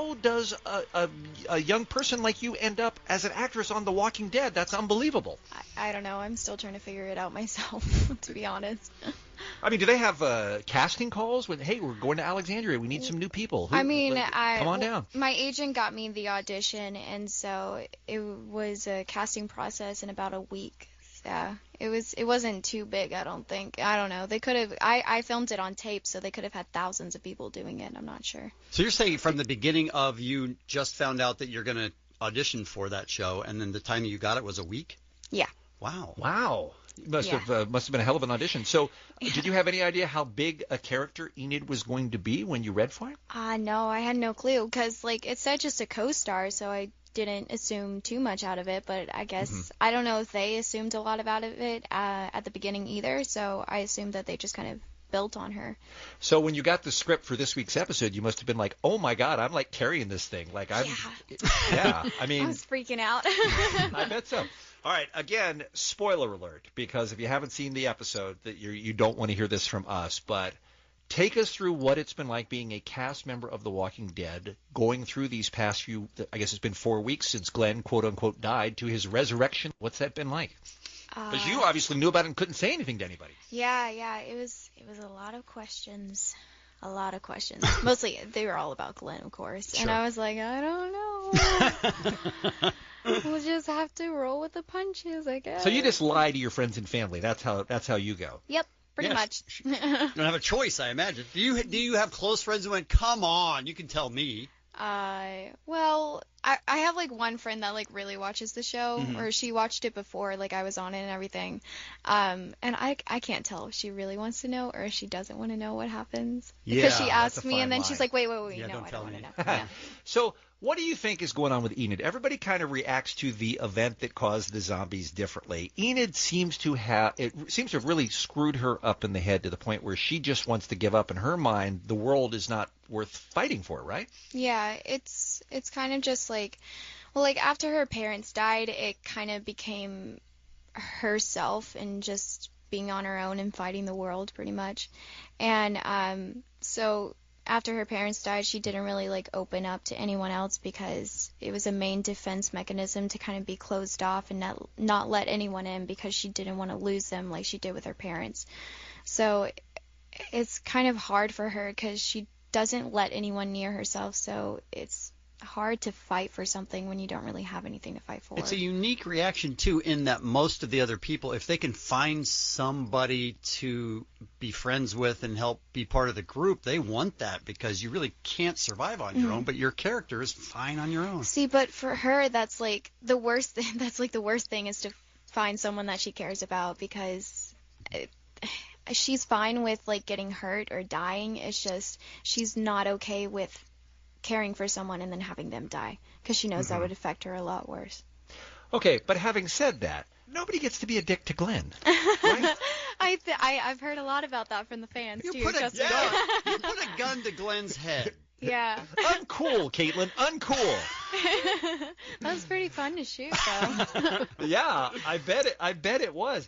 how does a young person like you end up as an actress on The Walking Dead? That's unbelievable. I don't know. I'm still trying to figure it out myself, to be honest. I mean, do they have casting calls with, hey, we're going to Alexandria, we need some new people? Come on down. My agent got me the audition, and so it was a casting process in about a week. Yeah, it wasn't too big, I don't think. I don't know. They could have. I filmed it on tape, so they could have had thousands of people doing it. I'm not sure. So you're saying from the beginning of you just found out that you're going to audition for that show, and then the time you got it was a week? Yeah. Wow. Wow. Must have been a hell of an audition. So, did you have any idea how big a character Enid was going to be when you read for him? No, I had no clue, because it said just a co-star, so I didn't assume too much out of it. But I guess I don't know if they assumed a lot out of it at the beginning either. So I assumed that they just kind of built on her. So when you got the script for this week's episode, you must have been like, "Oh my God, I'm like carrying this thing." Like I mean, I was freaking out. I bet so. All right, again, spoiler alert, because if you haven't seen the episode, that you don't want to hear this from us, but take us through what it's been like being a cast member of The Walking Dead, going through these past few, I guess it's been 4 weeks since Glenn, quote unquote, died, to his resurrection. What's that been like? Because you obviously knew about it and couldn't say anything to anybody. Yeah, it was a lot of questions. A lot of questions. Mostly, they were all about Glenn, of course. Sure. And I was like, I don't know. We'll just have to roll with the punches, I guess. So you just lie to your friends and family. That's how you go. Yep, pretty much. You don't have a choice, I imagine. Do you have close friends who went, come on, you can tell me? Well, I have one friend that really watches the show, or she watched it before I was on it and everything. And I can't tell if she really wants to know or if she doesn't want to know what happens. Because she asked me and then she's like, wait, yeah, no, don't I tell don't want me. to know. Yeah. So what do you think is going on with Enid? Everybody kind of reacts to the event that caused the zombies differently. Enid seems to have really screwed her up in the head to the point where she just wants to give up. In her mind, the world is not worth fighting for, right? Yeah, it's kind of just after her parents died, it kind of became herself and just being on her own and fighting the world pretty much. And so after her parents died, she didn't really open up to anyone else because it was a main defense mechanism to kind of be closed off and not let anyone in because she didn't want to lose them like she did with her parents. So it's kind of hard for her because she doesn't let anyone near herself, so it's hard to fight for something when you don't really have anything to fight for. It's a unique reaction, too, in that most of the other people, if they can find somebody to be friends with and help be part of the group, they want that because you really can't survive on your own, but your character is fine on your own. See, but for her, that's the worst thing. That's the worst thing is to find someone that she cares about because she's fine with getting hurt or dying. It's just she's not okay with caring for someone and then having them die because she knows that would affect her a lot worse. Okay, but having said that, nobody gets to be a dick to Glenn, right? I've heard a lot about that from the fans too. You put a gun to Glenn's head. Yeah. Uncool, Katelyn, uncool. That was pretty fun to shoot, though. Yeah, I bet it was.